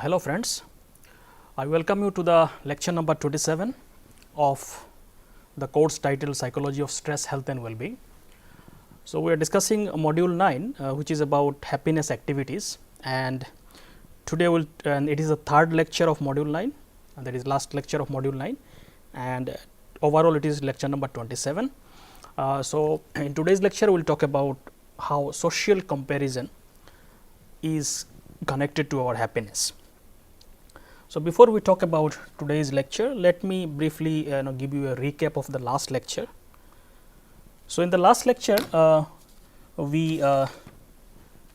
Hello friends, I welcome you to the lecture number 27 of the course titled Psychology of Stress, Health and Well-being. So, we are discussing module 9 which is about happiness activities, and today it is the third lecture of module 9, and that is last lecture of module 9, and overall it is lecture number 27. So, in today's lecture we will talk about how social comparison is connected to our happiness. So, before we talk about today's lecture, let me briefly give you a recap of the last lecture. So, in the last lecture we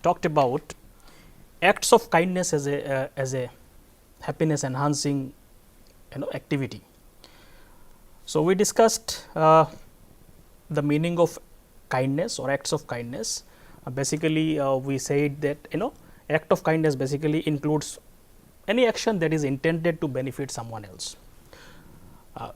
talked about acts of kindness as a happiness enhancing activity. So, we discussed the meaning of kindness or acts of kindness. Basically we said that act of kindness basically includes any action that is intended to benefit someone else.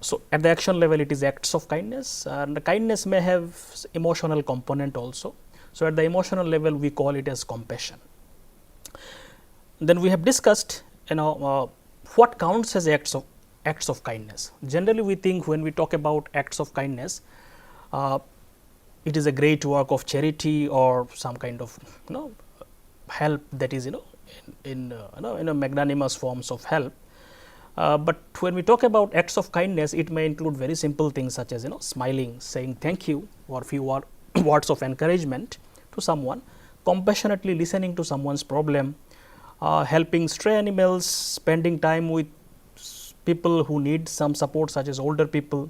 So, at the action level it is acts of kindness, and the kindness may have emotional component also. So, at the emotional level we call it as compassion. Then we have discussed what counts as acts of kindness. Generally we think when we talk about acts of kindness, it is a great work of charity or some kind of help that is in magnanimous forms of help. But when we talk about acts of kindness, it may include very simple things such as smiling, saying thank you, or few words of encouragement to someone, compassionately listening to someone's problem, helping stray animals, spending time with people who need some support such as older people.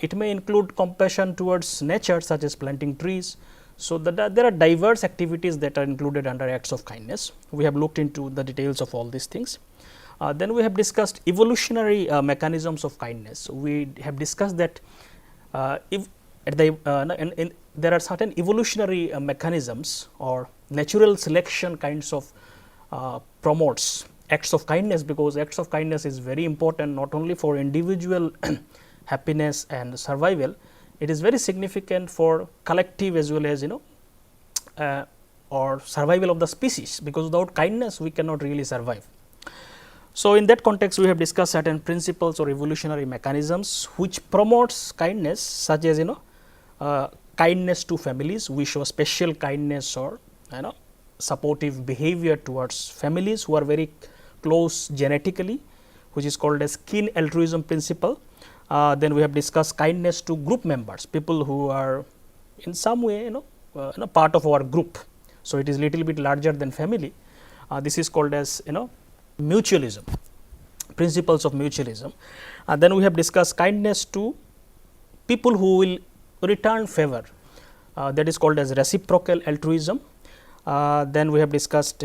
It may include compassion towards nature such as planting trees. So, there are diverse activities that are included under acts of kindness. We have looked into the details of all these things. Then we have discussed evolutionary mechanisms of kindness. We have discussed that there are certain evolutionary mechanisms or natural selection kinds of promotes acts of kindness, because acts of kindness is very important not only for individual happiness and survival. It is very significant for collective as well as or survival of the species, because without kindness we cannot really survive. So, in that context we have discussed certain principles or evolutionary mechanisms which promotes kindness, such as kindness to families. We show special kindness or supportive behavior towards families who are very close genetically, which is called as kin altruism principle. Then we have discussed kindness to group members, people who are in some way part of our group. So, it is little bit larger than family. This is called as mutualism, principles of mutualism. Then we have discussed kindness to people who will return favor, that is called as reciprocal altruism. Then we have discussed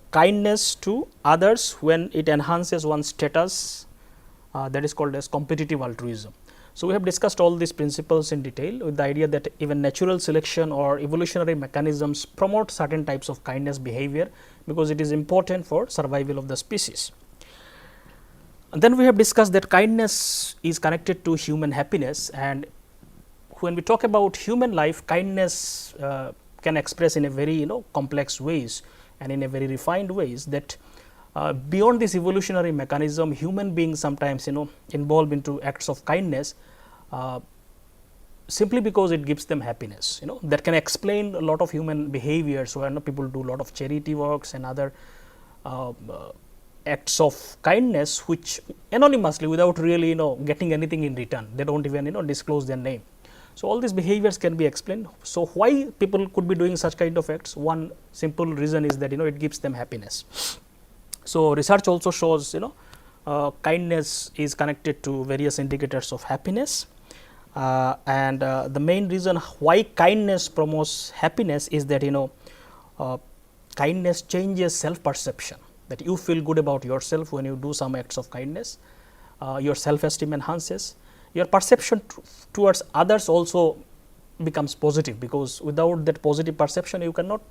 kindness to others when it enhances one's status, that is called as competitive altruism. So, we have discussed all these principles in detail with the idea that even natural selection or evolutionary mechanisms promote certain types of kindness behavior, because it is important for survival of the species. And then we have discussed that kindness is connected to human happiness, and when we talk about human life, kindness can express in a very complex ways and in a very refined ways, that beyond this evolutionary mechanism, human beings sometimes involved into acts of kindness simply because it gives them happiness. That can explain a lot of human behavior. So, people do a lot of charity works and other acts of kindness which anonymously, without really getting anything in return. They don't even disclose their name. So, all these behaviors can be explained. So, why people could be doing such kind of acts? One simple reason is that it gives them happiness. So, research also shows kindness is connected to various indicators of happiness, and the main reason why kindness promotes happiness is that kindness changes self perception, that you feel good about yourself when you do some acts of kindness. Your self esteem enhances, your perception towards others also becomes positive, because without that positive perception you cannot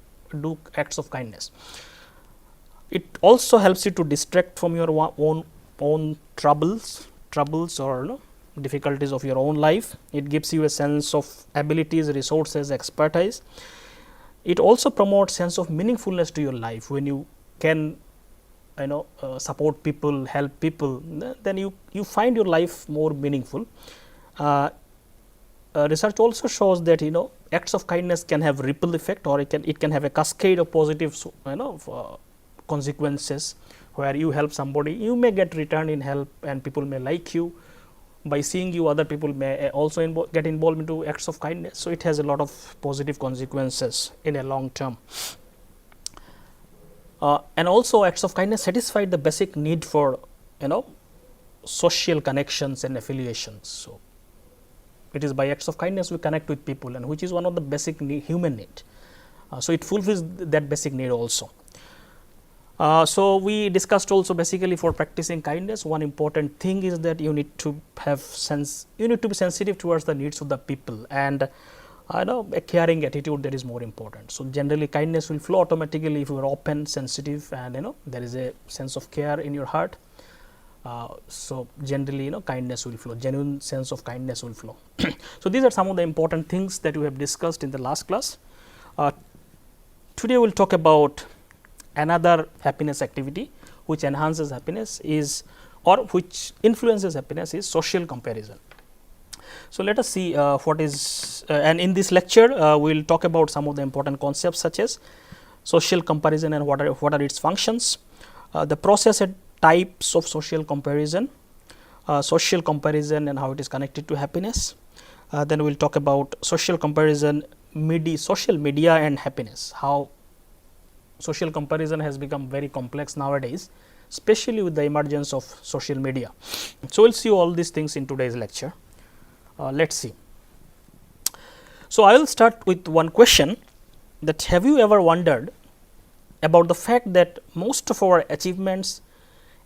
do acts of kindness. It also helps you to distract from your own troubles or difficulties of your own life. It gives you a sense of abilities, resources, expertise. It also promotes sense of meaningfulness to your life when you can support people, help people, then you find your life more meaningful. Research also shows that acts of kindness can have ripple effect, or it can have a cascade of positive consequences. Where you help somebody, you may get return in help, and people may like you. By seeing you, other people may also get involved into acts of kindness. So it has a lot of positive consequences in a long term. And also acts of kindness satisfy the basic need for social connections and affiliations. So it is by acts of kindness we connect with people, and which is one of the basic human need. So it fulfills that basic need also. So we discussed also, basically, for practicing kindness, one important thing is that you need to be sensitive towards the needs of the people, and a caring attitude, that is more important. So generally kindness will flow automatically if you are open, sensitive, and there is a sense of care in your heart. So generally kindness will flow, genuine sense of kindness will flow. So these are some of the important things that we have discussed in the last class. Today we will talk about another happiness activity which enhances happiness which influences happiness is social comparison. So let us see what is and in this lecture we will talk about some of the important concepts such as social comparison and what are its functions, the process and types of social comparison and how it is connected to happiness. Then we will talk about social comparison, social media and happiness, how social comparison has become very complex nowadays, especially with the emergence of social media. So we will see all these things in today's lecture. Let us see. So I will start with one question, that have you ever wondered about the fact that most of our achievements,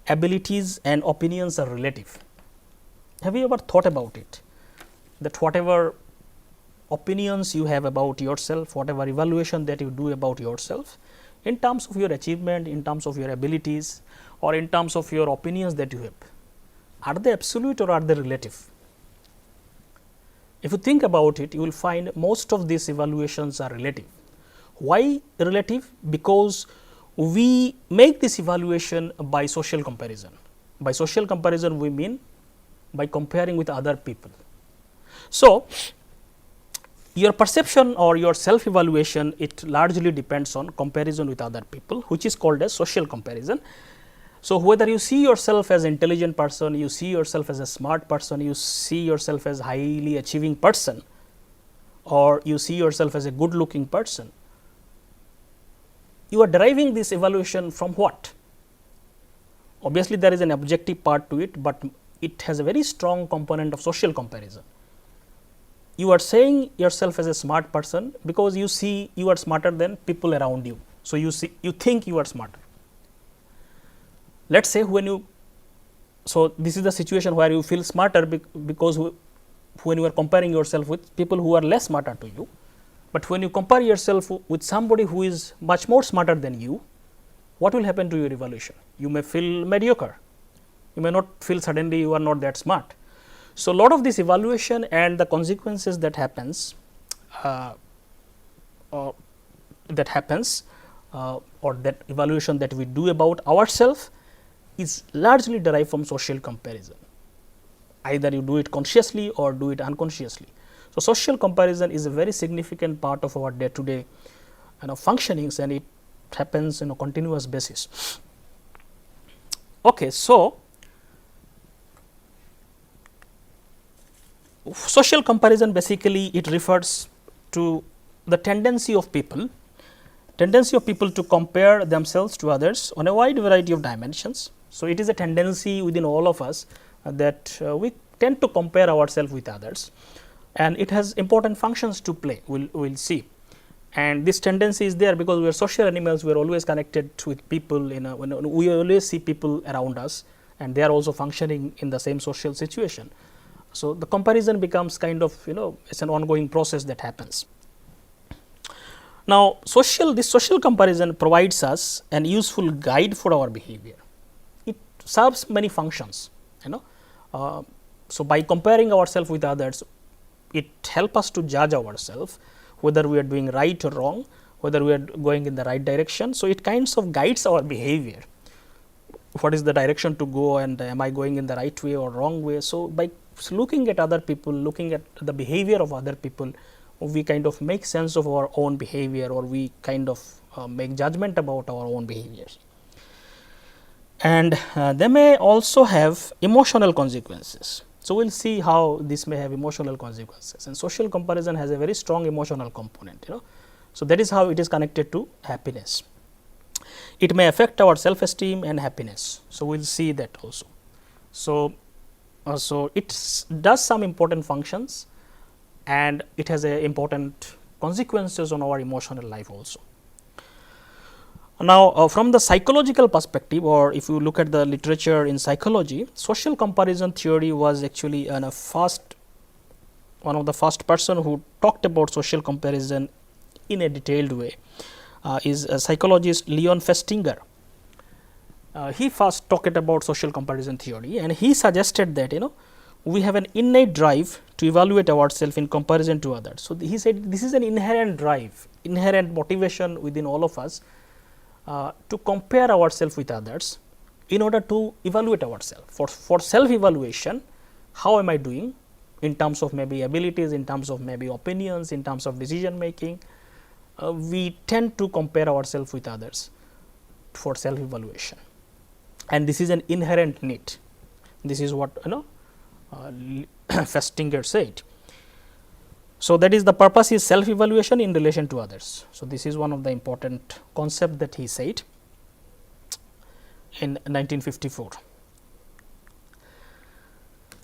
abilities and opinions are relative? Have you ever thought about it, that whatever opinions you have about yourself, whatever evaluation that you do about yourself, in terms of your achievement, in terms of your abilities, or in terms of your opinions that you have, are they absolute or are they relative? If you think about it, you will find most of these evaluations are relative. Why relative? Because we make this evaluation by social comparison. By social comparison, we mean by comparing with other people. So your perception or your self evaluation, it largely depends on comparison with other people, which is called as social comparison. So whether you see yourself as intelligent person, you see yourself as a smart person, you see yourself as highly achieving person, or you see yourself as a good looking person, you are deriving this evaluation from what? Obviously there is an objective part to it, but it has a very strong component of social comparison. You are saying yourself as a smart person because you see you are smarter than people around you. So you think you are smarter. Let us say so this is the situation where you feel smarter because when you are comparing yourself with people who are less smarter to you. But when you compare yourself with somebody who is much more smarter than you, what will happen to your evaluation? You may feel mediocre. You may not feel suddenly you are not that smart. So, a lot of this evaluation and the consequences that happens or that evaluation that we do about ourselves is largely derived from social comparison. Either you do it consciously or do it unconsciously. So, social comparison is a very significant part of our day to day functionings, and it happens on a continuous basis. Okay, so social comparison basically it refers to the tendency of people to compare themselves to others on a wide variety of dimensions. So, it is a tendency within all of us that we tend to compare ourselves with others, and it has important functions to play. We will see. And this tendency is there because we are social animals. We are always connected with people. When we always see people around us, and they are also functioning in the same social situation. So, the comparison becomes kind of it's an ongoing process that happens. Now, this social comparison provides us an useful guide for our behavior. It serves many functions. So, by comparing ourselves with others, it helps us to judge ourselves whether we are doing right or wrong, whether we are going in the right direction. So, it kinds of guides our behavior. what is the direction to go, and am I going in the right way or wrong way. So, by looking at other people, looking at the behavior of other people, we kind of make sense of our own behavior, or we kind of make judgment about our own behaviors. And they may also have emotional consequences. So, we will see how this may have emotional consequences, and social comparison has a very strong emotional component, So, that is how it is connected to happiness. It may affect our self esteem and happiness. So, we will see that also. So, it does some important functions, and it has a important consequences on our emotional life also. Now, from the psychological perspective, or if you look at the literature in psychology, social comparison theory was actually one of the first person who talked about social comparison in a detailed way is a psychologist Leon Festinger. He first talked about social comparison theory, and he suggested that we have an innate drive to evaluate ourselves in comparison to others. So, he said this is an inherent drive, inherent motivation within all of us to compare ourselves with others in order to evaluate ourselves. For self evaluation, how am I doing in terms of maybe abilities, in terms of maybe opinions, in terms of decision making, we tend to compare ourselves with others for self evaluation, and this is an inherent need. This is what Festinger said. So, that is the purpose is self evaluation in relation to others. So, this is one of the important concept that he said in 1954.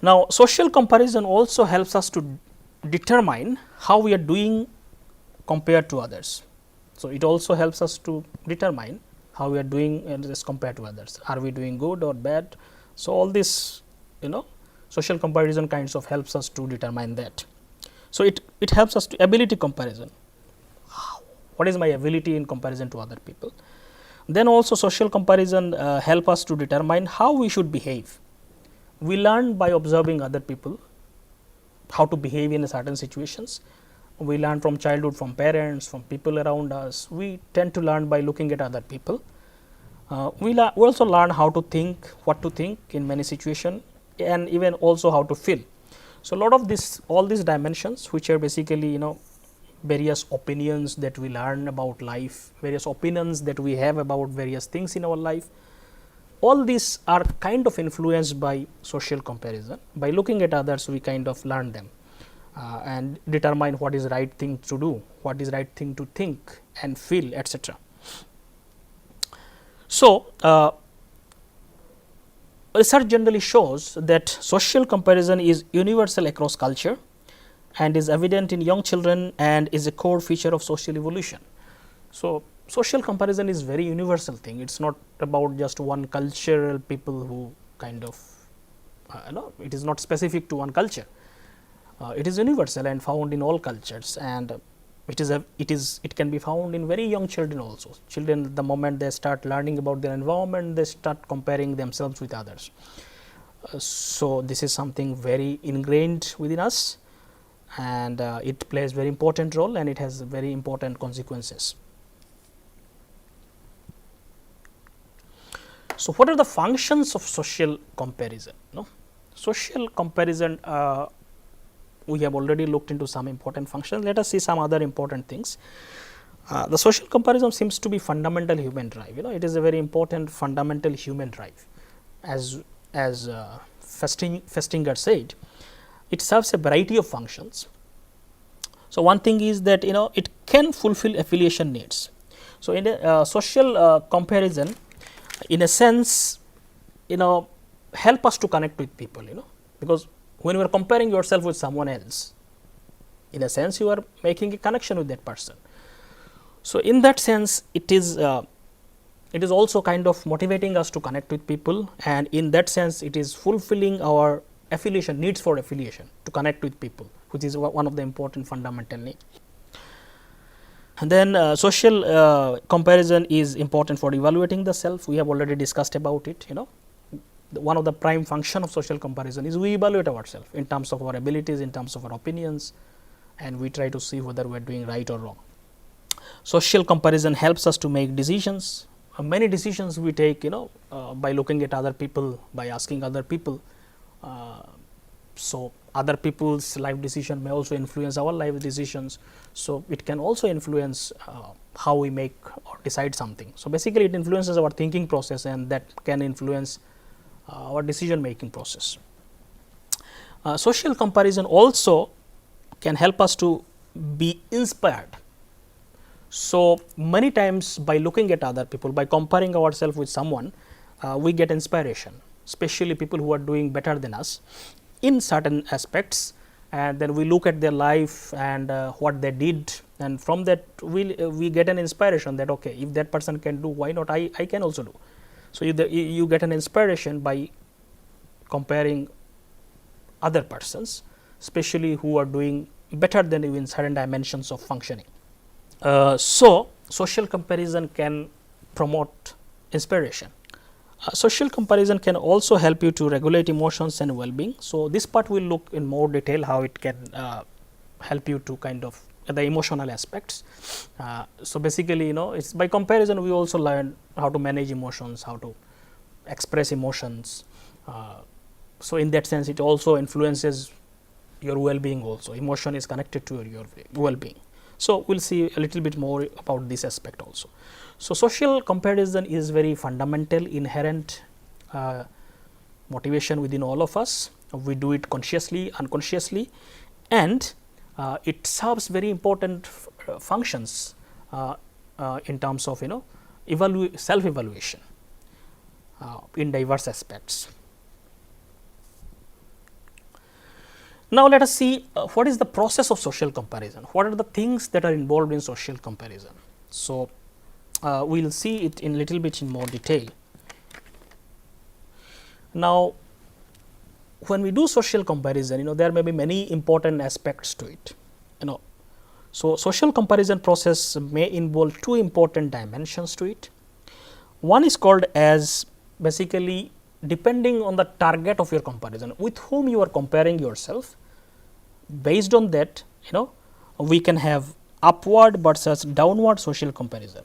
Now, social comparison also helps us to determine how we are doing compared to others. So, it also helps us to determine how we are doing as compared to others. Are we doing good or bad? So, all this social comparison kinds of helps us to determine that. So, it helps us to ability comparison. What is my ability in comparison to other people? Then also social comparison help us to determine how we should behave. We learn by observing other people how to behave in certain situations. We learn from childhood, from parents, from people around us. We tend to learn by looking at other people. We also learn how to think, what to think in many situations, and even also how to feel. So, a lot of all these dimensions, which are basically various opinions that we learn about life, various opinions that we have about various things in our life, all these are kind of influenced by social comparison. By looking at others, we kind of learn them and determine what is right thing to do, what is right thing to think and feel, etc. So, research generally shows that social comparison is universal across culture and is evident in young children and is a core feature of social evolution. So, social comparison is very universal thing. It is not about just one cultural people who kind of it is not specific to one culture. It is universal and found in all cultures, and it can be found in very young children also. Children, the moment they start learning about their environment, they start comparing themselves with others. So, this is something very ingrained within us, and it plays very important role, and it has very important consequences. So, what are the functions of social comparison? Social comparison, we have already looked into some important functions. Let us see some other important things. The social comparison seems to be fundamental human drive. It is a very important fundamental human drive. As Festinger said, it serves a variety of functions. So, one thing is that it can fulfill affiliation needs. So, in a social comparison, in a sense, help us to connect with people. Because when you are comparing yourself with someone else, in a sense you are making a connection with that person. So, in that sense it is also kind of motivating us to connect with people, and in that sense it is fulfilling our affiliation needs for affiliation to connect with people, which is one of the important fundamental needs. And then social comparison is important for evaluating the self. We have already discussed about it. One of the prime function of social comparison is we evaluate ourselves in terms of our abilities, in terms of our opinions, and we try to see whether we are doing right or wrong. Social comparison helps us to make decisions many decisions we take, by looking at other people, by asking other people. So, other people's life decision may also influence our life decisions. So, it can also influence how we make or decide something. So, basically it influences our thinking process, and that can influence our decision making process. Social comparison also can help us to be inspired. So, many times by looking at other people, by comparing ourselves with someone, we get inspiration, especially people who are doing better than us in certain aspects, and then we look at their life and what they did, and from that we get an inspiration that okay, if that person can do, why not I can also do. So, you get an inspiration by comparing other persons, especially who are doing better than you in certain dimensions of functioning. So, social comparison can promote inspiration. Social comparison can also help you to regulate emotions and well-being. So, this part we will look in more detail how it can help you to kind of the emotional aspects. So, basically it's by comparison we also learn how to manage emotions, how to express emotions. So, in that sense it also influences your well-being also. Emotion is connected to your well-being. So, we will see a little bit more about this aspect also. So, social comparison is very fundamental, inherent motivation within all of us. We do it consciously, unconsciously, and it serves very important functions in terms of self-evaluation in diverse aspects. Now, let us see what is the process of social comparison, what are the things that are involved in social comparison. So, we will see it in little bit in more detail. Now, when we do social comparison, there may be many important aspects to it. So, social comparison process may involve two important dimensions to it. One is called as basically depending on the target of your comparison, with whom you are comparing yourself. Based on that, we can have upward versus downward social comparison.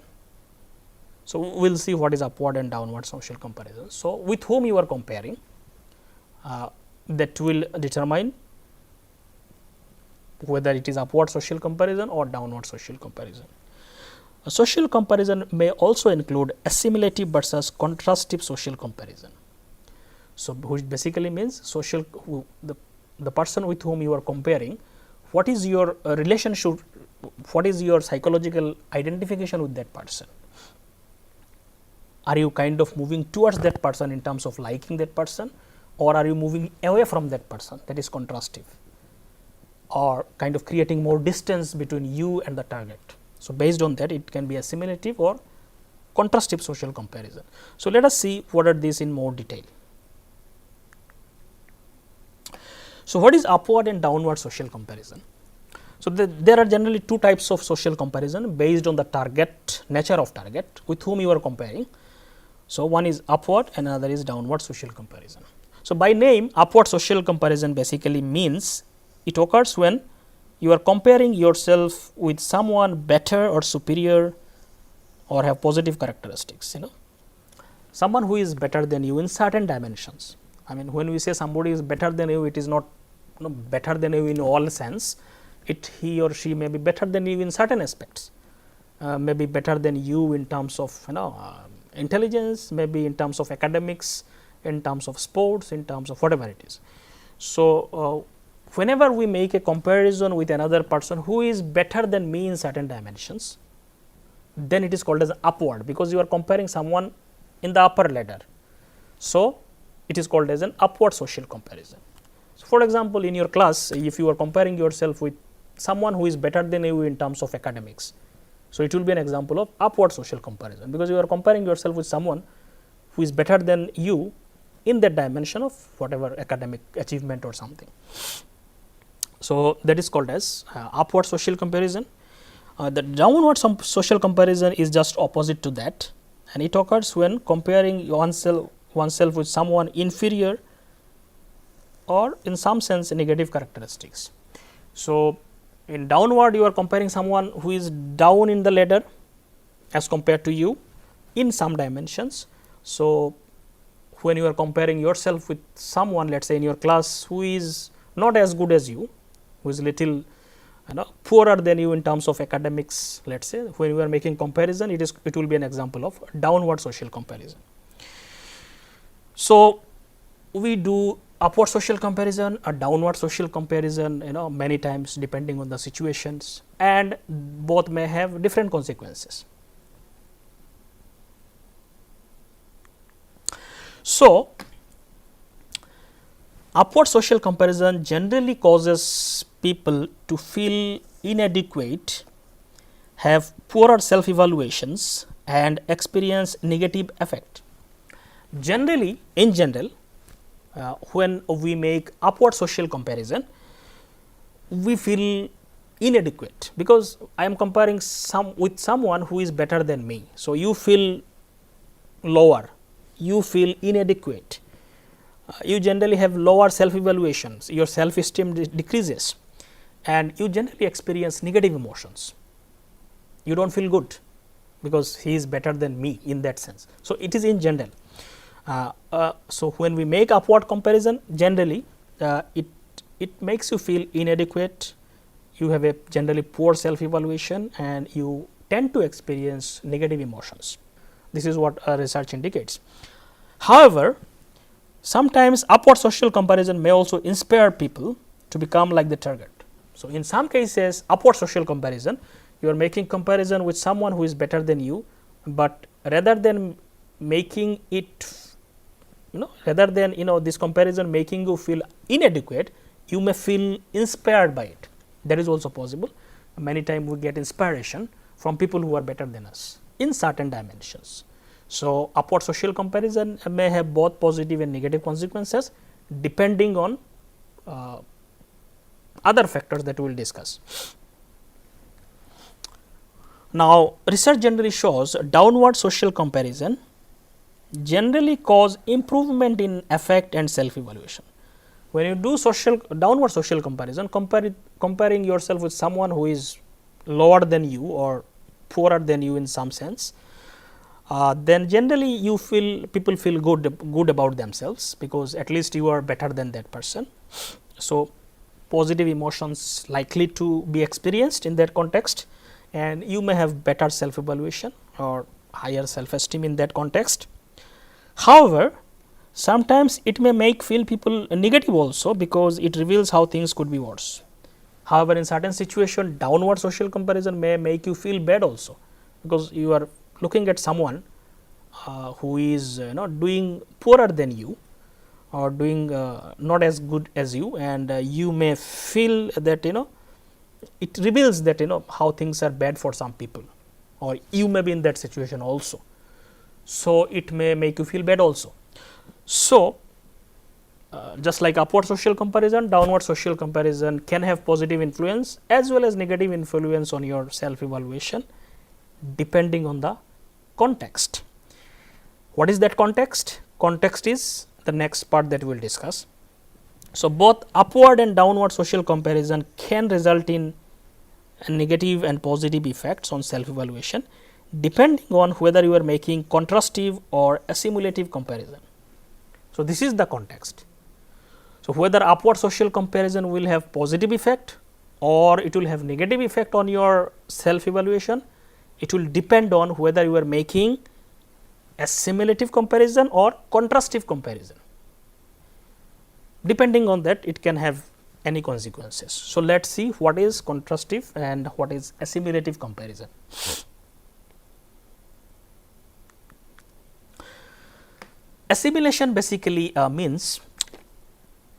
So, we will see what is upward and downward social comparison. So, with whom you are comparing, that will determine whether it is upward social comparison or downward social comparison. A social comparison may also include assimilative versus contrastive social comparison. So, which basically means the person with whom you are comparing, what is your relationship, what is your psychological identification with that person. Are you kind of moving towards that person in terms of liking that person, or are you moving away from that person, that is contrastive, or kind of creating more distance between you and the target. So, based on that it can be assimilative or contrastive social comparison. So, let us see what are these in more detail. So, what is upward and downward social comparison? So, there are generally two types of social comparison based on the target, nature of target with whom you are comparing. So, one is upward and another is downward social comparison. So, by name, upward social comparison basically means it occurs when you are comparing yourself with someone better or superior or have positive characteristics, someone who is better than you in certain dimensions. I mean, when we say somebody is better than you, it is not better than you in all sense. He or she may be better than you in certain aspects, may be better than you in terms of intelligence, maybe in terms of academics, in terms of sports, in terms of whatever it is. So, whenever we make a comparison with another person who is better than me in certain dimensions, then it is called as upward, because you are comparing someone in the upper ladder. So, it is called as an upward social comparison. So, for example, in your class, if you are comparing yourself with someone who is better than you in terms of academics, so it will be an example of upward social comparison, because you are comparing yourself with someone who is better than you in that dimension of whatever academic achievement or something. So, that is called as upward social comparison. The downward social comparison is just opposite to that, and it occurs when comparing oneself with someone inferior or in some sense negative characteristics. So, in downward you are comparing someone who is down in the ladder as compared to you in some dimensions. So, when you are comparing yourself with someone, let us say in your class, who is not as good as you, who is little poorer than you in terms of academics, let us say, when you are making comparison, it will be an example of downward social comparison. So, we do upward social comparison, a downward social comparison, many times depending on the situations, and both may have different consequences. So, upward social comparison generally causes people to feel inadequate, have poorer self evaluations, and experience negative affect. Generally, in general, when we make upward social comparison, we feel inadequate, because I am comparing with someone who is better than me. So, you feel lower, you feel inadequate, you generally have lower self evaluations, your self esteem decreases, and you generally experience negative emotions. You do not feel good because he is better than me in that sense. So, it is in general. So, when we make upward comparison, generally it makes you feel inadequate, you have a generally poor self evaluation, and you tend to experience negative emotions. This is what research indicates. However, sometimes upward social comparison may also inspire people to become like the target. So, in some cases, upward social comparison, you are making comparison with someone who is better than you, but rather than making it, rather than this comparison making you feel inadequate, you may feel inspired by it. That is also possible. Many times we get inspiration from people who are better than us in certain dimensions. So, upward social comparison may have both positive and negative consequences depending on other factors that we will discuss. Now, research generally shows downward social comparison generally cause improvement in affect and self evaluation. When you do downward social comparison, comparing yourself with someone who is lower than you or poorer than you in some sense, then generally people feel good about themselves, because at least you are better than that person. So, positive emotions likely to be experienced in that context, and you may have better self evaluation or higher self esteem in that context. However, sometimes it may make feel people negative also, because it reveals how things could be worse. However, in certain situation, downward social comparison may make you feel bad also, because you are looking at someone who is doing poorer than you or doing not as good as you, and you may feel that it reveals that how things are bad for some people, or you may be in that situation also. So, it may make you feel bad also. So, just like upward social comparison, downward social comparison can have positive influence as well as negative influence on your self evaluation depending on the context. What is that context? Context is the next part that we will discuss. So, both upward and downward social comparison can result in negative and positive effects on self evaluation depending on whether you are making contrastive or assimilative comparison. So, this is the context. So, whether upward social comparison will have positive effect or it will have negative effect on your self evaluation, it will depend on whether you are making assimilative comparison or contrastive comparison. Depending on that, it can have any consequences. So, let us see what is contrastive and what is assimilative comparison. Assimilation basically means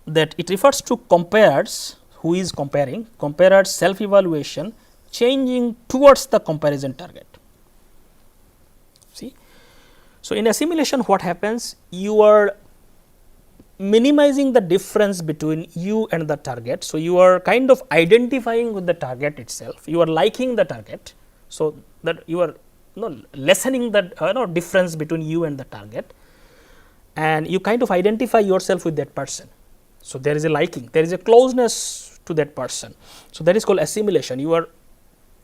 that it refers to compares who is comparer's self evaluation changing towards the comparison target. See, so in assimilation, what happens? You are minimizing the difference between you and the target. So, you are kind of identifying with the target itself, you are liking the target. So, that you are lessening the difference between you and the target, and you kind of identify yourself with that person. So, there is a liking, there is a closeness to that person. So, that is called assimilation, you are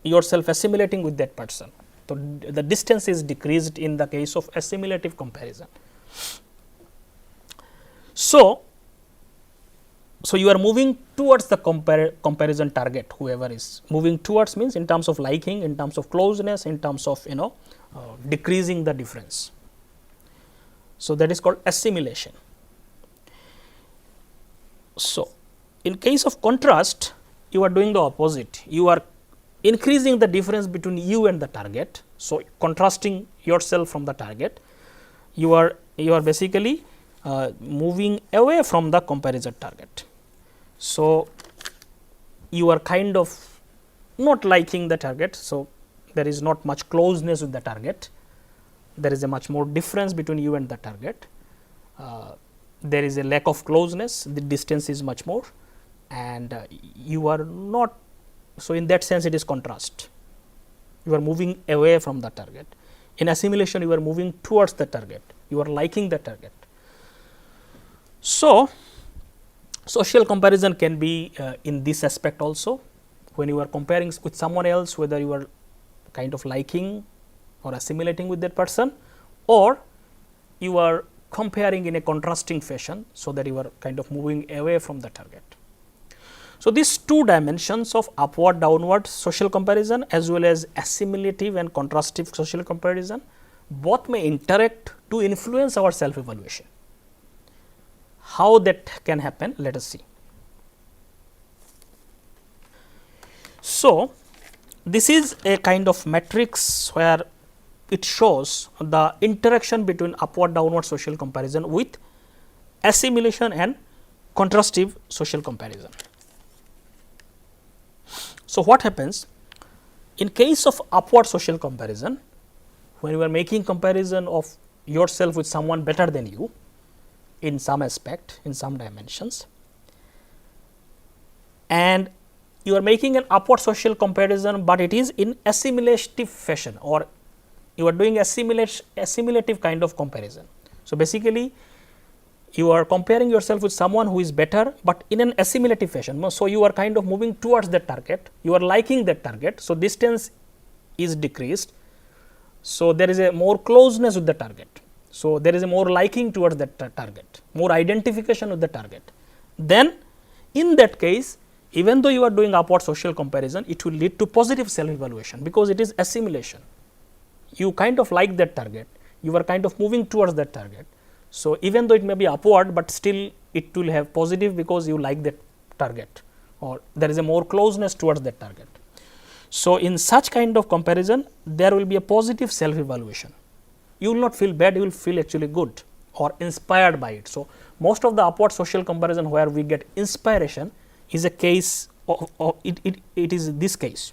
yourself assimilating with that person. So, the distance is decreased in the case of assimilative comparison. So, you are moving towards the comparison target, whoever is moving towards means in terms of liking, in terms of closeness, in terms of decreasing the difference. So, that is called assimilation. So, in case of contrast, you are doing the opposite, you are increasing the difference between you and the target. So, contrasting yourself from the target, you are basically moving away from the comparison target. So, you are kind of not liking the target. So, there is not much closeness with the target, there is a much more difference between you and the target, there is a lack of closeness, the distance is much more, and you are not. So, in that sense it is contrast, you are moving away from the target. In assimilation, you are moving towards the target, you are liking the target. So, social comparison can be in this aspect also, when you are comparing with someone else, whether you are kind of liking or assimilating with that person, or you are comparing in a contrasting fashion, so that you are kind of moving away from the target. So, these two dimensions of upward downward social comparison as well as assimilative and contrastive social comparison, both may interact to influence our self evaluation. How that can happen, let us see. So, this is a kind of matrix where it shows the interaction between upward downward social comparison with assimilation and contrastive social comparison. So, what happens in case of upward social comparison, when you are making comparison of yourself with someone better than you in some aspect, in some dimensions, and you are making an upward social comparison, but it is in assimilative fashion, or you are doing assimilative kind of comparison. So, basically you are comparing yourself with someone who is better, but in an assimilative fashion. So, you are kind of moving towards that target, you are liking that target. So, distance is decreased. So, there is a more closeness with the target. So, there is a more liking towards that target, more identification with the target. Then in that case, even though you are doing upward social comparison, it will lead to positive self evaluation, because it is assimilation. You kind of like that target, you are kind of moving towards that target. So, even though it may be upward, but still it will have positive, because you like that target, or there is a more closeness towards that target. So, in such kind of comparison, there will be a positive self evaluation. You will not feel bad, you will feel actually good or inspired by it. So, most of the upward social comparison where we get inspiration is a case of it is this case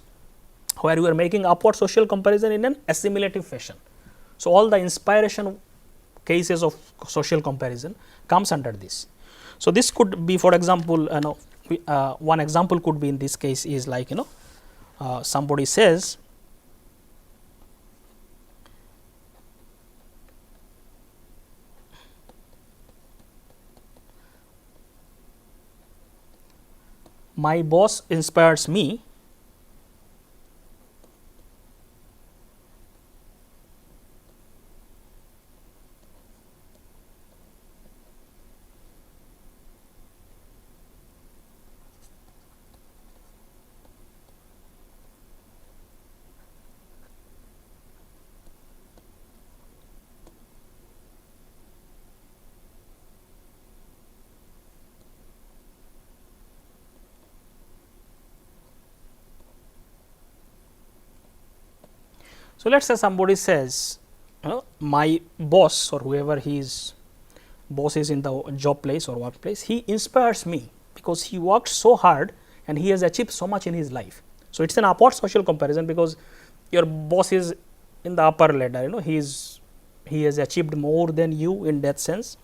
where you are making upward social comparison in an assimilative fashion. So, all the inspiration cases of social comparison comes under this. So, this could be, for example, one example could be in this case is like somebody says, my boss inspires me So, let us say somebody says my boss or whoever his boss is in the job place or workplace, he inspires me because he worked so hard and he has achieved so much in his life. So, it is an upward social comparison, because your boss is in the upper ladder, he has achieved more than you in that sense.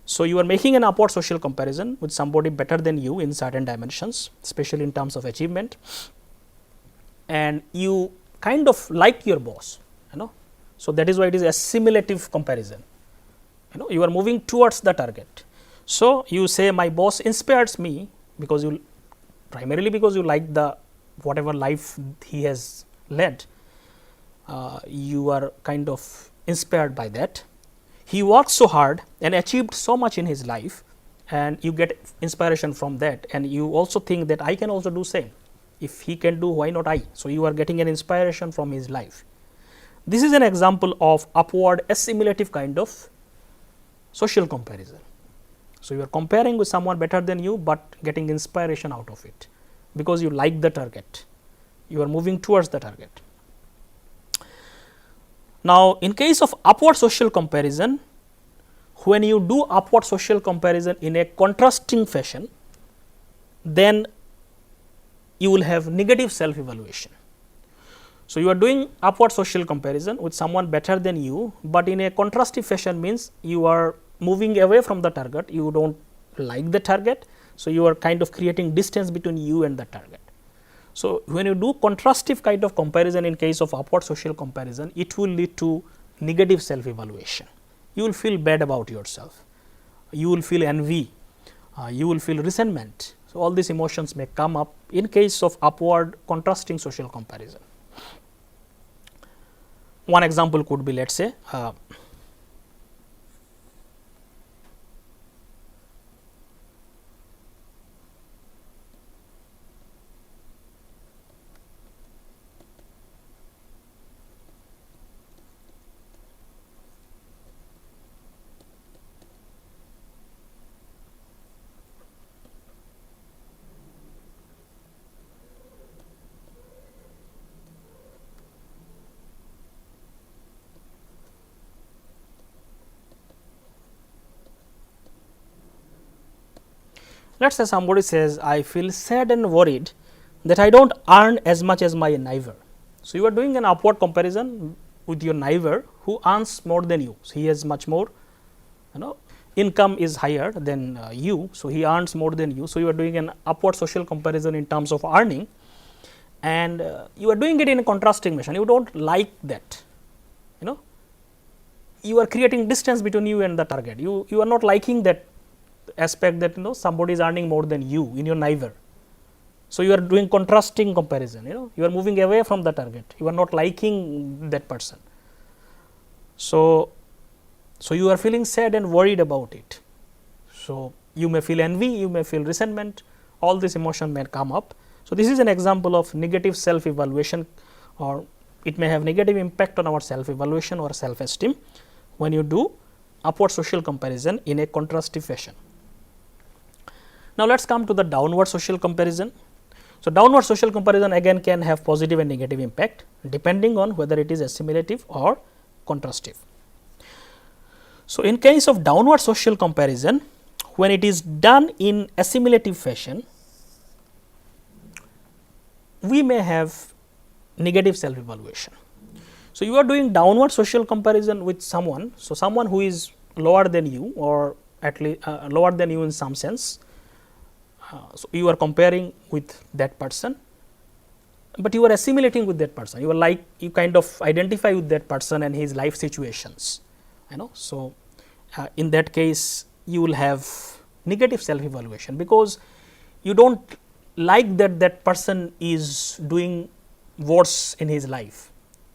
So, you are making an upward social comparison with somebody better than you in certain dimensions, especially in terms of achievement, and you kind of like your boss, So, that is why it is assimilative comparison, you are moving towards the target. So, you say my boss inspires me because primarily because you like the whatever life he has led, you are kind of inspired by that. He worked so hard and achieved so much in his life, and you get inspiration from that, and you also think that I can also do same. If he can do, why not I? So, you are getting an inspiration from his life. This is an example of upward assimilative kind of social comparison. So, you are comparing with someone better than you, but getting inspiration out of it, because you like the target, you are moving towards the target. Now, in case of upward social comparison, when you do upward social comparison in a contrasting fashion, then you will have negative self evaluation. So, you are doing upward social comparison with someone better than you, but in a contrastive fashion means you are moving away from the target, you do not like the target. So, you are kind of creating distance between you and the target. So, when you do contrastive kind of comparison in case of upward social comparison, it will lead to negative self evaluation. You will feel bad about yourself, you will feel envy, you will feel resentment. So, all these emotions may come up in case of upward contrasting social comparison. One example could be, let us say, let us say somebody says, I feel sad and worried that I do not earn as much as my neighbor. So, you are doing an upward comparison with your neighbor who earns more than you. So, he has much more, income is higher than you. So, he earns more than you. So, you are doing an upward social comparison in terms of earning, and you are doing it in a contrasting fashion. You do not like that, you are creating distance between you and the target. You are not liking that aspect that somebody is earning more than you in your neighbor. So, you are doing contrasting comparison, you are moving away from the target, you are not liking that person. So, you are feeling sad and worried about it. So, you may feel envy, you may feel resentment, all these emotions may come up. So, this is an example of negative self evaluation, or it may have negative impact on our self evaluation or self esteem when you do upward social comparison in a contrastive fashion. Now, let us come to the downward social comparison. So, downward social comparison again can have positive and negative impact depending on whether it is assimilative or contrastive. So, in case of downward social comparison, when it is done in assimilative fashion, we may have negative self evaluation. So, you are doing downward social comparison with someone. So, someone who is lower than you, or at least lower than you in some sense. So, you are comparing with that person, but you are assimilating with that person. You are like, you kind of identify with that person and his life situations, So, in that case you will have negative self evaluation, because you do not like that person is doing worse in his life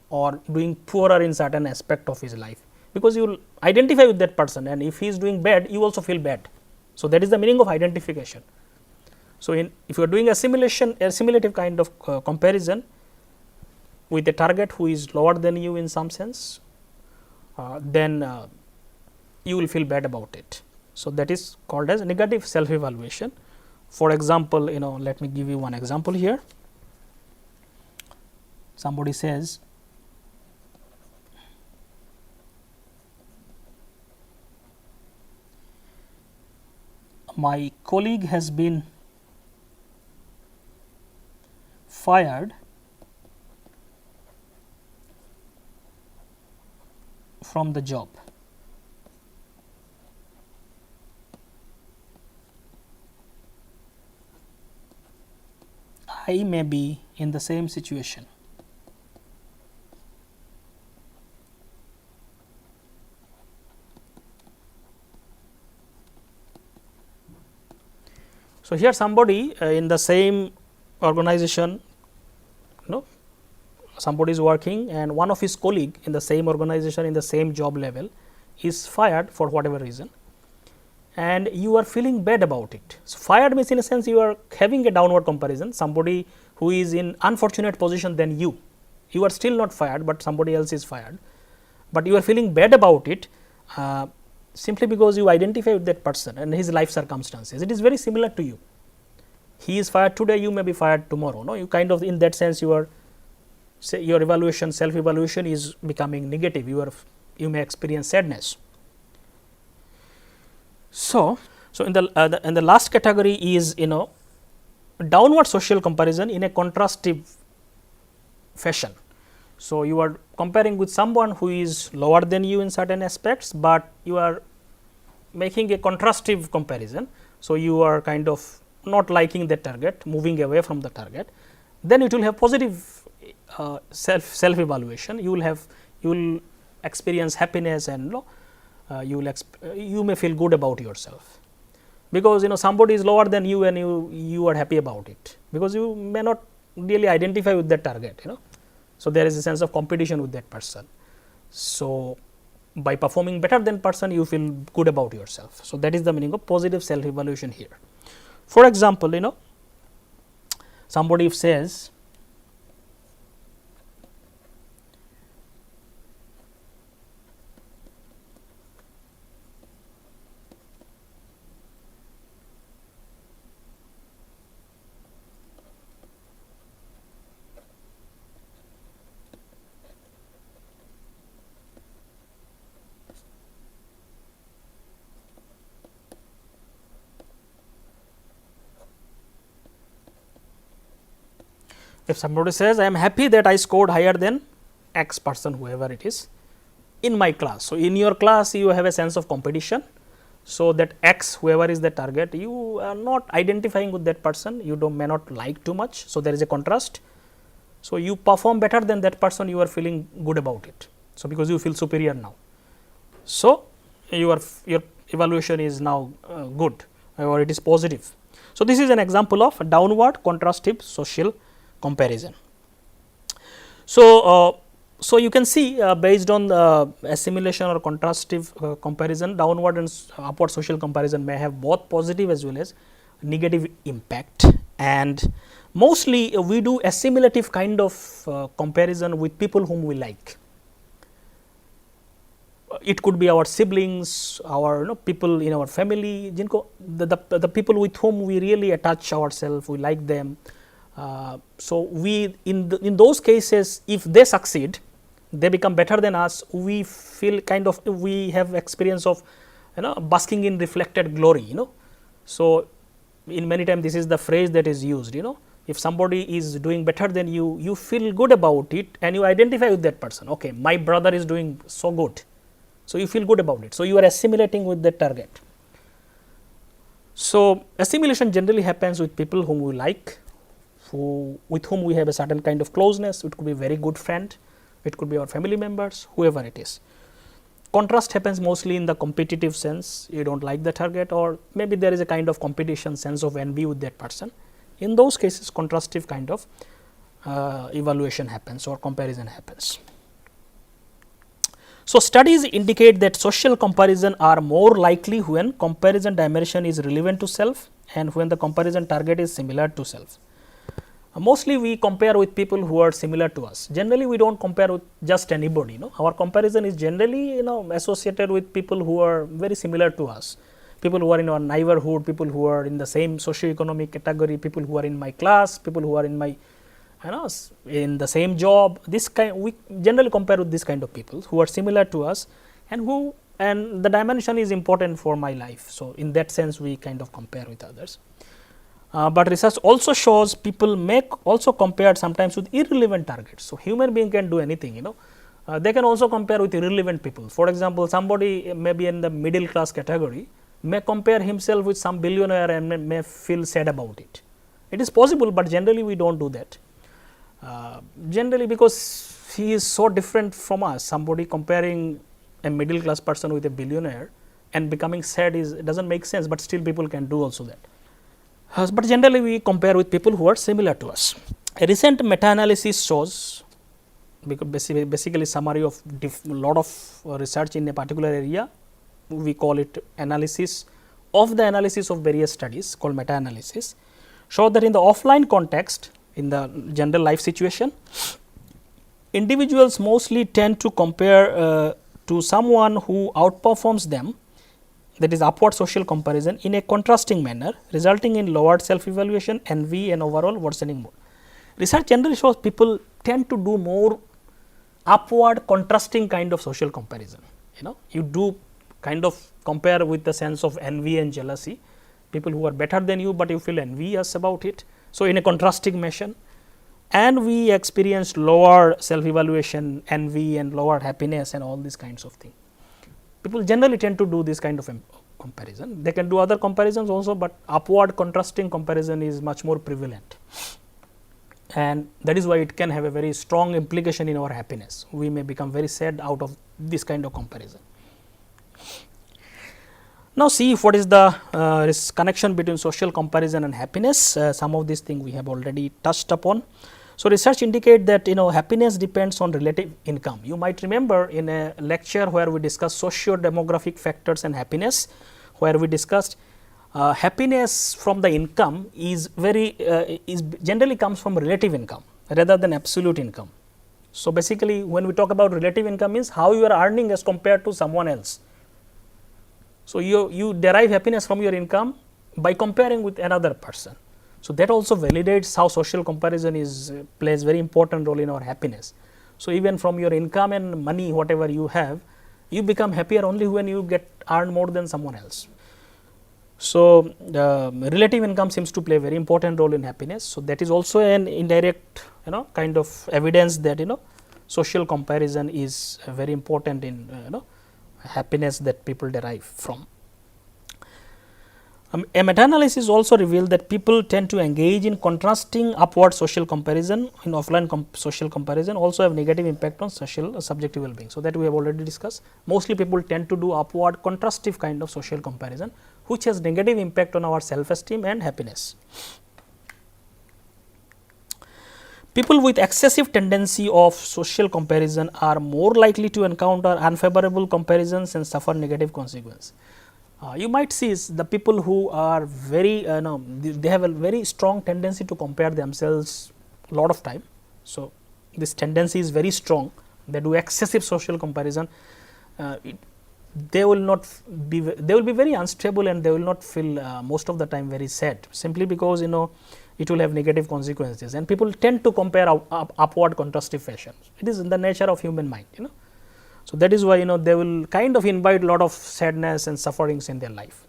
or doing poorer in certain aspect of his life, because you will identify with that person, and if he is doing bad, you also feel bad. So, that is the meaning of identification. So, if you are doing assimilative kind of comparison with a target who is lower than you in some sense, then you will feel bad about it. So, that is called as negative self evaluation. For example, let me give you one example here. Somebody says, my colleague has been fired from the job. I may be in the same situation. So, here somebody in the same organization somebody is working and one of his colleague in the same organization, in the same job level is fired for whatever reason, and you are feeling bad about it. So, fired means in a sense you are having a downward comparison, somebody who is in unfortunate position than you are still not fired, but somebody else is fired, but you are feeling bad about it simply because you identify with that person and his life circumstances. It is very similar to you. He is fired today, you may be fired tomorrow. No, you kind of, in that sense, your evaluation, self evaluation is becoming negative. You may experience sadness. So in the last category is downward social comparison in a contrastive fashion. So, you are comparing with someone who is lower than you in certain aspects, but you are making a contrastive comparison. So, you are kind of not liking the target, moving away from the target, then it will have positive self evaluation. You will experience happiness, and you may feel good about yourself, because somebody is lower than you and you are happy about it, because you may not really identify with that target. So, there is a sense of competition with that person. So, by performing better than person, you feel good about yourself. So, that is the meaning of positive self evaluation here. For example, somebody says, if somebody says, I am happy that I scored higher than X person, whoever it is, in my class. So, in your class you have a sense of competition. So, that X, whoever is the target, you are not identifying with that person, you may not like too much. So, there is a contrast. So, you perform better than that person, you are feeling good about it. So, because you feel superior now. So, your evaluation is now good, or it is positive. So, this is an example of downward contrastive social comparison. So, you can see based on the assimilation or contrastive comparison, downward and upward social comparison may have both positive as well as negative impact, and mostly we do assimilative kind of comparison with people whom we like. It could be our siblings, our people in our family, the people with whom we really attach ourselves, we like them. So, we in those cases, if they succeed, they become better than us, we feel kind of, we have experience of basking in reflected glory. So, in many times this is the phrase that is used. If somebody is doing better than you, you feel good about it and you identify with that person. Okay, my brother is doing so good, so you feel good about it. So, you are assimilating with that target. So, assimilation generally happens with people whom we like, with whom we have a certain kind of closeness. It could be a very good friend, it could be our family members, whoever it is. Contrast happens mostly in the competitive sense, you do not like the target, or maybe there is a kind of competition, sense of envy with that person. In those cases, contrastive kind of evaluation happens or comparison happens. So, studies indicate that social comparison are more likely when comparison dimension is relevant to self and when the comparison target is similar to self. Mostly we compare with people who are similar to us. Generally, we do not compare with just anybody. Our comparison is generally associated with people who are very similar to us. People who are in our neighborhood, people who are in the same socio-economic category, people who are in my class, people who are in my in the same job. This kind, we generally compare with this kind of people who are similar to us, and the dimension is important for my life. So, in that sense we kind of compare with others. But research also shows people may also compare sometimes with irrelevant targets. So, human being can do anything, they can also compare with irrelevant people. For example, somebody may be in the middle class category, may compare himself with some billionaire and may feel sad about it. It is possible, but generally we do not do that. Generally, because he is so different from us, somebody comparing a middle class person with a billionaire and becoming sad does not make sense, but still people can do also that. But generally we compare with people who are similar to us. A recent meta-analysis shows because basically summary of lot of research in a particular area. We call it analysis of the analysis of various studies called meta analysis, show that in the offline context, in the general life situation, individuals mostly tend to compare to someone who outperforms them, that is upward social comparison, in a contrasting manner, resulting in lowered self evaluation, envy and overall worsening mood. Research generally shows people tend to do more upward contrasting kind of social comparison. You do kind of compare with the sense of envy and jealousy, people who are better than you, but you feel envious about it. So, in a contrasting fashion, and we experienced lower self evaluation, envy and lower happiness and all these kinds of things. People generally tend to do this kind of comparison. They can do other comparisons also, but upward contrasting comparison is much more prevalent, and that is why it can have a very strong implication in our happiness. We may become very sad out of this kind of comparison. Now, see what is the connection between social comparison and happiness. Some of these things we have already touched upon. So, research indicate that happiness depends on relative income. You might remember in a lecture where we discussed socio-demographic factors and happiness, where we discussed happiness from the income is generally comes from relative income rather than absolute income. So, basically when we talk about relative income is how you are earning as compared to someone else. So, you derive happiness from your income by comparing with another person. So, that also validates how social comparison plays very important role in our happiness. So, even from your income and money whatever you have, you become happier only when you earn more than someone else. So, relative income seems to play a very important role in happiness. So, that is also an indirect kind of evidence that social comparison is very important in happiness that people derive from. A meta-analysis also revealed that people tend to engage in contrasting upward social comparison in offline social comparison, also have negative impact on social subjective well-being. So, that we have already discussed. Mostly people tend to do upward contrastive kind of social comparison, which has negative impact on our self-esteem and happiness. People with excessive tendency of social comparison are more likely to encounter unfavorable comparisons and suffer negative consequences. You might see the people who are very they have a very strong tendency to compare themselves a lot of time. So, this tendency is very strong. They do excessive social comparison. They will be very unstable and they will not feel most of the time very sad, simply because it will have negative consequences, and people tend to compare upward contrastive fashion. It is in the nature of human mind. So, that is why they will kind of invite a lot of sadness and sufferings in their life.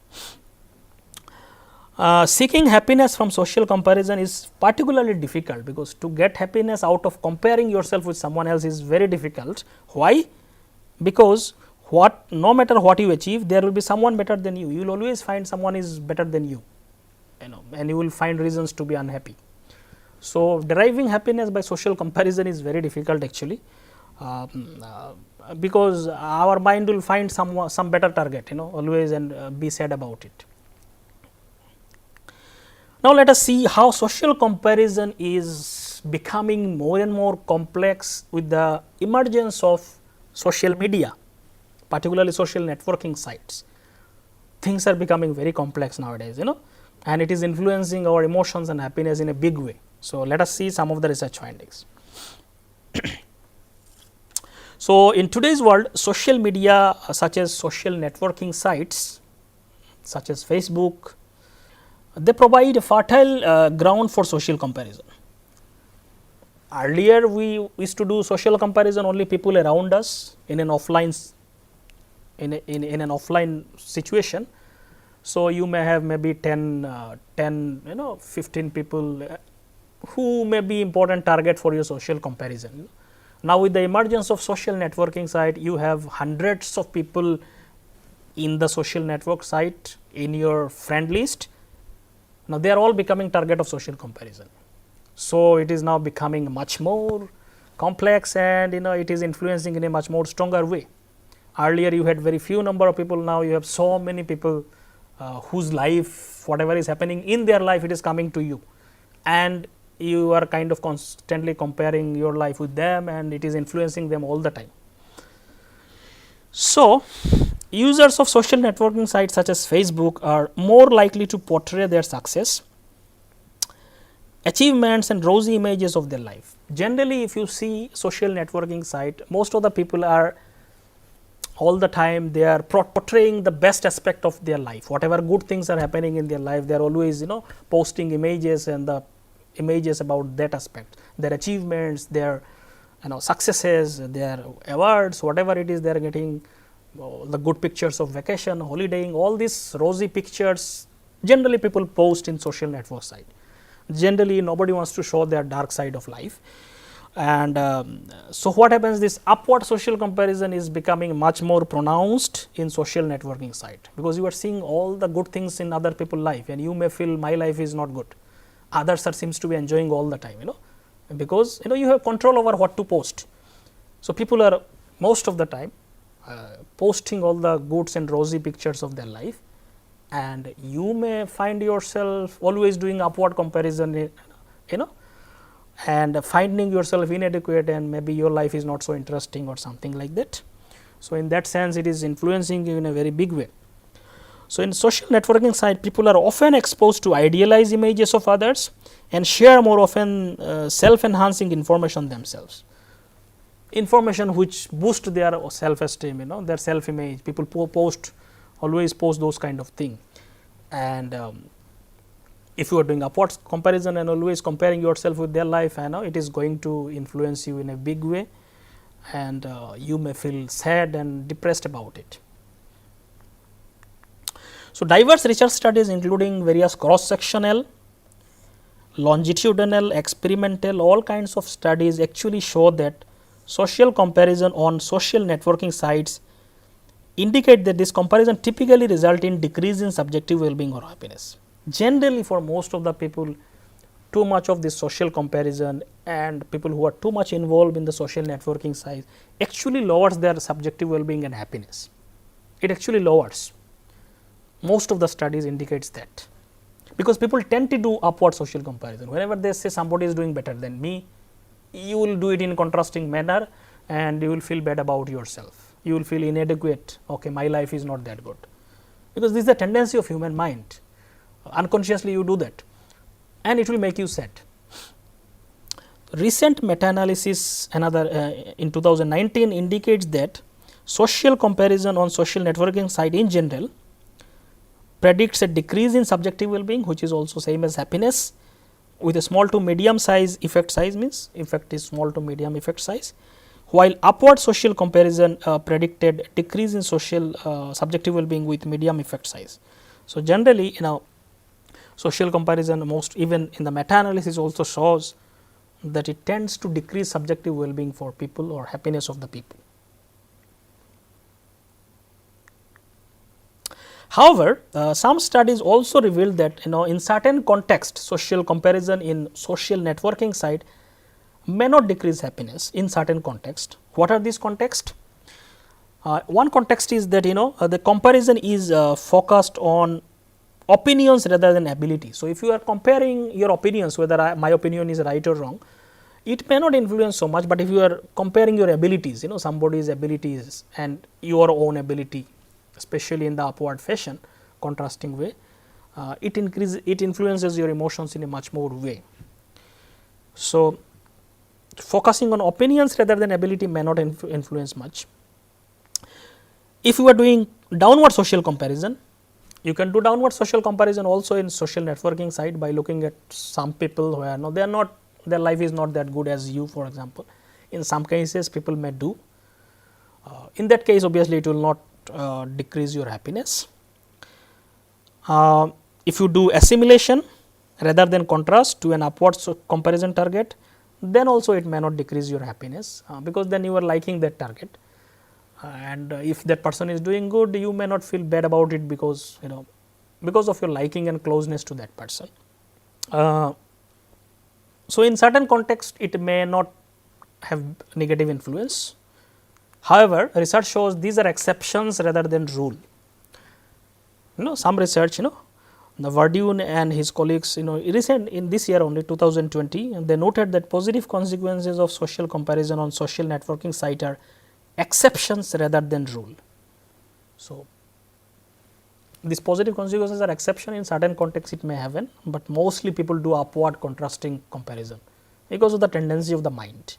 Seeking happiness from social comparison is particularly difficult, because to get happiness out of comparing yourself with someone else is very difficult. Why? Because no matter what you achieve, there will be someone better than you. You will always find someone is better than you, and you will find reasons to be unhappy. So, deriving happiness by social comparison is very difficult actually. Because our mind will find some better target always and be sad about it. Now, let us see how social comparison is becoming more and more complex with the emergence of social media, particularly social networking sites. Things are becoming very complex nowadays, and it is influencing our emotions and happiness in a big way. So, let us see some of the research findings. So, in today's world, social media such as social networking sites such as Facebook, they provide a fertile ground for social comparison. Earlier, we used to do social comparison only people around us in an offline situation. So, you may have maybe 10 15 people who may be important target for your social comparison. Now, with the emergence of social networking site, you have hundreds of people in the social network site in your friend list. Now, they are all becoming target of social comparison. So, it is now becoming much more complex, and it is influencing in a much more stronger way. Earlier, you had very few number of people. Now, you have so many people whose life, whatever is happening in their life, it is coming to you, and you are kind of constantly comparing your life with them, and it is influencing them all the time. So, users of social networking sites such as Facebook are more likely to portray their success, achievements and rosy images of their life. Generally, if you see social networking site, most of the people are all the time they are portraying the best aspect of their life. Whatever good things are happening in their life, they are always posting images, and the images about that aspect, their achievements, their successes, their awards, whatever it is they are getting, the good pictures of vacation, holidaying, all these rosy pictures generally people post in social network site. Generally nobody wants to show their dark side of life. And so what happens, this upward social comparison is becoming much more pronounced in social networking site, because you are seeing all the good things in other people's life, and you may feel my life is not good, others are seems to be enjoying all the time, because you have control over what to post. So people are most of the time posting all the goods and rosy pictures of their life, and you may find yourself always doing upward comparison, and finding yourself inadequate, and maybe your life is not so interesting or something like that. So, in that sense it is influencing you in a very big way. So, in social networking site, people are often exposed to idealized images of others and share more often self-enhancing information themselves. Information which boost their self-esteem, their self-image. People always post those kind of thing. And if you are doing upward comparison and always comparing yourself with their life, it is going to influence you in a big way, and you may feel sad and depressed about it. So, diverse research studies including various cross-sectional, longitudinal, experimental, all kinds of studies actually show that social comparison on social networking sites indicate that this comparison typically result in decrease in subjective well-being or happiness. Generally, for most of the people, too much of this social comparison and people who are too much involved in the social networking site actually lowers their subjective well-being and happiness. It actually lowers. Most of the studies indicates that, because people tend to do upward social comparison. Whenever they say somebody is doing better than me, you will do it in contrasting manner, and you will feel bad about yourself. You will feel inadequate. Okay, my life is not that good, because this is the tendency of human mind. Unconsciously you do that, and it will make you sad. Recent meta-analysis in 2019 indicates that social comparison on social networking site in general predicts a decrease in subjective well-being, which is also same as happiness, with a small to medium size effect size, means effect is small to medium effect size, while upward social comparison predicted decrease in social subjective well-being with medium effect size. So, generally social comparison even in the meta-analysis also shows that it tends to decrease subjective well-being for people or happiness of the people. However, some studies also reveal that in certain context, social comparison in social networking site may not decrease happiness in certain context. What are these contexts? One context is that the comparison is focused on opinions rather than ability. So, if you are comparing your opinions, whether my opinion is right or wrong, it may not influence so much, but if you are comparing your abilities, somebody's abilities and your own ability, especially in the upward fashion contrasting way, it influences your emotions in a much more way. So, focusing on opinions rather than ability may not influence much. If you are doing downward social comparison, you can do downward social comparison also in social networking site by looking at some people who are they are not, their life is not that good as you, for example. In some cases people may do. In that case, obviously it will not decrease your happiness. If you do assimilation rather than contrast to an upward comparison target, then also it may not decrease your happiness, because then you are liking that target. And if that person is doing good, you may not feel bad about it, because because of your liking and closeness to that person. So, in certain context it may not have negative influence. However, research shows these are exceptions rather than rule. Some research Verdun and his colleagues, recent in this year only 2020, and they noted that positive consequences of social comparison on social networking site are exceptions rather than rule. So, these positive consequences are exception. In certain contexts it may happen, but mostly people do upward contrasting comparison because of the tendency of the mind,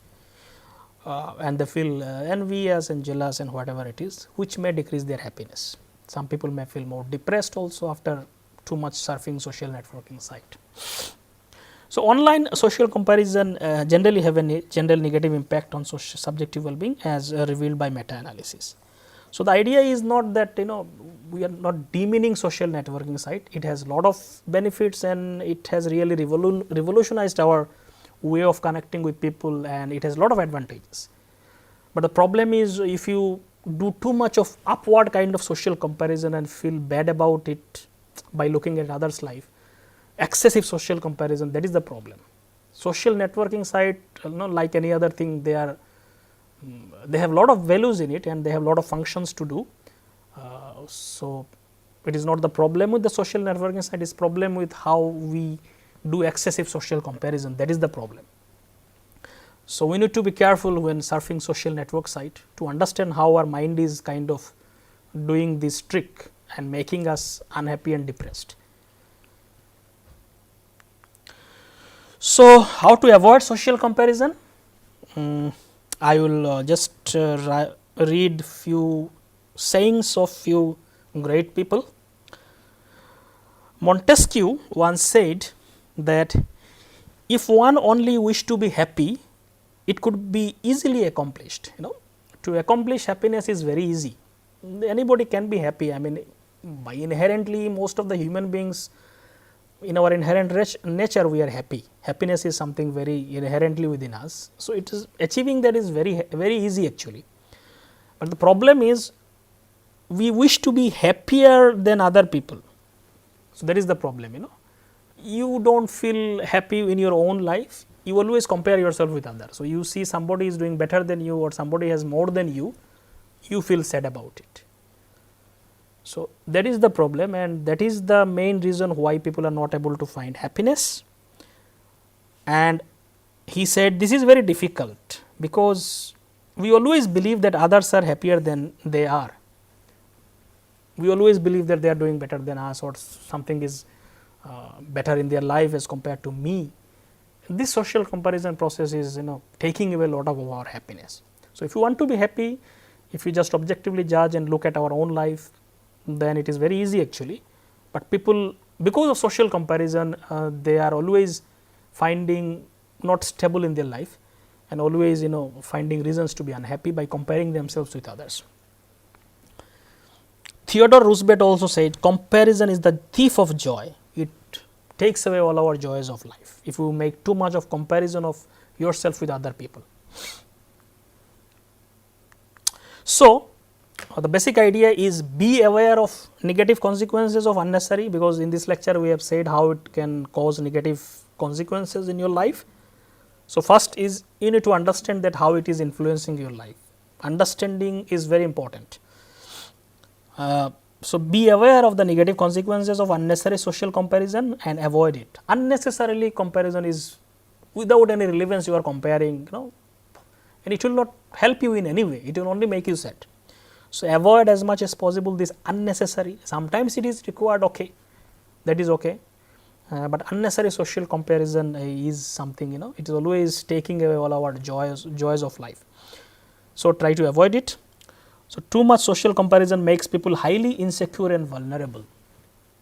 and they feel envious and jealous and whatever it is, which may decrease their happiness. Some people may feel more depressed also after too much surfing social networking site. So, online social comparison generally have a general negative impact on subjective well-being as revealed by meta-analysis. So, the idea is not that we are not demeaning social networking site, it has lot of benefits and it has really revolutionized our way of connecting with people, and it has lot of advantages. But the problem is, if you do too much of upward kind of social comparison and feel bad about it by looking at others' life, excessive social comparison, that is the problem. Social networking site, like any other thing, they have lot of values in it and they have lot of functions to do. So, it is not the problem with the social networking site, it is problem with how we do excessive social comparison, that is the problem. So, we need to be careful when surfing social network site to understand how our mind is kind of doing this trick and making us unhappy and depressed. So, how to avoid social comparison? I will just read few sayings of few great people. Montesquieu once said that if one only wished to be happy, it could be easily accomplished. To accomplish happiness is very easy. Anybody can be happy. I mean, by inherently most of the human beings, in our inherent nature, we are happy. Happiness is something very inherently within us. So, it is achieving that is very easy actually. But the problem is, we wish to be happier than other people. So, that is the problem. You do not feel happy in your own life, you always compare yourself with others. So, you see somebody is doing better than you or somebody has more than you feel sad about it. So, that is the problem, and that is the main reason why people are not able to find happiness. And he said this is very difficult, because we always believe that others are happier than they are. We always believe that they are doing better than us, or something is better in their life as compared to me. This social comparison process is taking away a lot of our happiness. So, if you want to be happy, if you just objectively judge and look at our own life, then it is very easy actually. But people, because of social comparison, they are always finding not stable in their life and always finding reasons to be unhappy by comparing themselves with others. Theodore Roosevelt also said comparison is the thief of joy. It takes away all our joys of life if you make too much of comparison of yourself with other people. So, the basic idea is be aware of negative consequences of unnecessary, because in this lecture we have said how it can cause negative consequences in your life. So, first is you need to understand that how it is influencing your life. Understanding is very important. So, be aware of the negative consequences of unnecessary social comparison and avoid it. Unnecessarily comparison is without any relevance, you are comparing, and it will not help you in any way, it will only make you sad. So, avoid as much as possible this unnecessary. Sometimes it is required, okay, that is okay, but unnecessary social comparison is something, it is always taking away all our joys of life. So, try to avoid it. So, too much social comparison makes people highly insecure and vulnerable.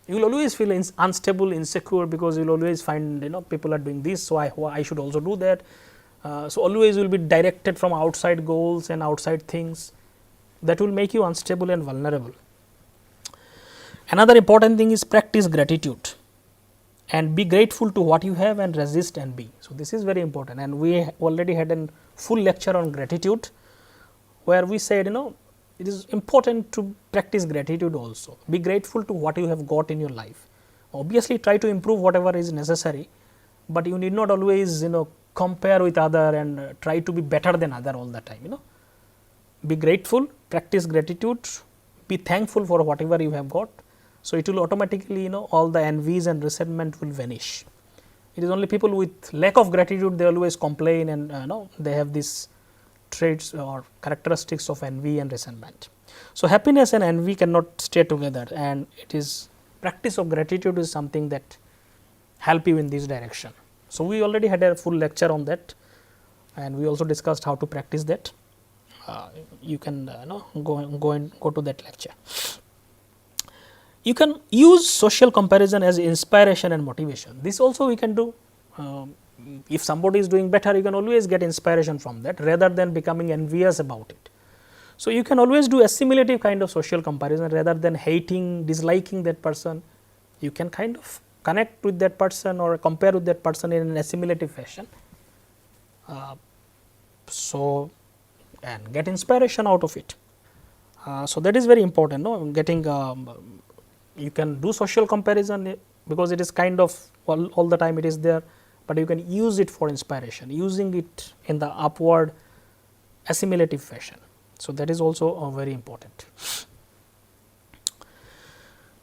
You will always feel unstable, insecure, because you will always find people are doing this, so I should also do that. So, always will be directed from outside goals and outside things that will make you unstable and vulnerable. Another important thing is practice gratitude and be grateful to what you have and resist envy. So, this is very important, and we already had a full lecture on gratitude, where we said it is important to practice gratitude also. Be grateful to what you have got in your life. Obviously, try to improve whatever is necessary, but you need not always compare with other and try to be better than other all the time. Be grateful, practice gratitude, be thankful for whatever you have got, So, it will automatically all the envies and resentment will vanish. It is only people with lack of gratitude, they always complain, and they have these traits or characteristics of envy and resentment. So, happiness and envy cannot stay together, and it is practice of gratitude is something that help you in this direction. So, we already had a full lecture on that, and we also discussed how to practice that. You can go to that lecture. You can use social comparison as inspiration and motivation. This also we can do. If somebody is doing better, you can always get inspiration from that rather than becoming envious about it. So, you can always do assimilative kind of social comparison rather than hating, disliking that person. You can kind of connect with that person or compare with that person in an assimilative fashion. And get inspiration out of it. So, that is very important. Getting you can do social comparison because it is kind of all the time it is there, but you can use it for inspiration, using it in the upward assimilative fashion. So, that is also very important.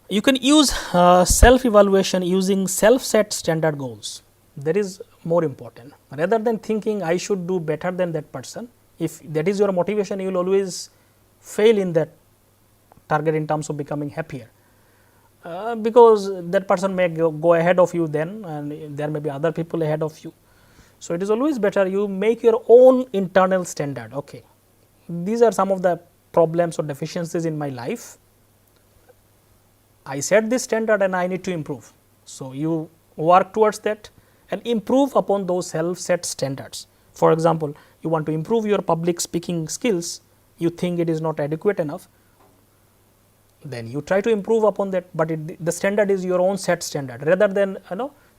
You can use self evaluation using self set standard goals. That is more important. Rather than thinking I should do better than that person, if that is your motivation, you will always fail in that target in terms of becoming happier. Because that person may go ahead of you then, and there may be other people ahead of you. So, it is always better you make your own internal standard. Okay, these are some of the problems or deficiencies in my life. I set this standard and I need to improve. So, you work towards that and improve upon those self set standards. For example, you want to improve your public speaking skills, you think it is not adequate enough, then you try to improve upon that, but the standard is your own set standard rather than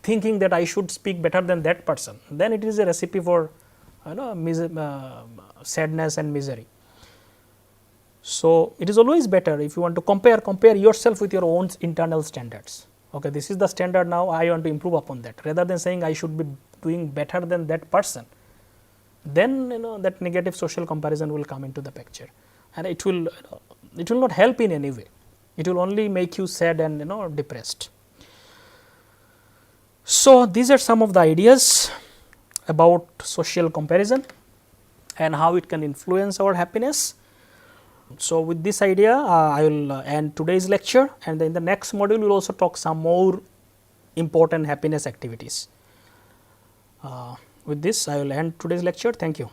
thinking that I should speak better than that person, then it is a recipe for sadness and misery. So, it is always better if you want to compare yourself with your own internal standards. Okay, this is the standard, now I want to improve upon that, rather than saying I should be doing better than that person. Then that negative social comparison will come into the picture, and it will not help in any way. It will only make you sad and depressed. So, these are some of the ideas about social comparison and how it can influence our happiness. So, with this idea I will end today's lecture, and in the next module we will also talk some more important happiness activities. With this I will end today's lecture. Thank you.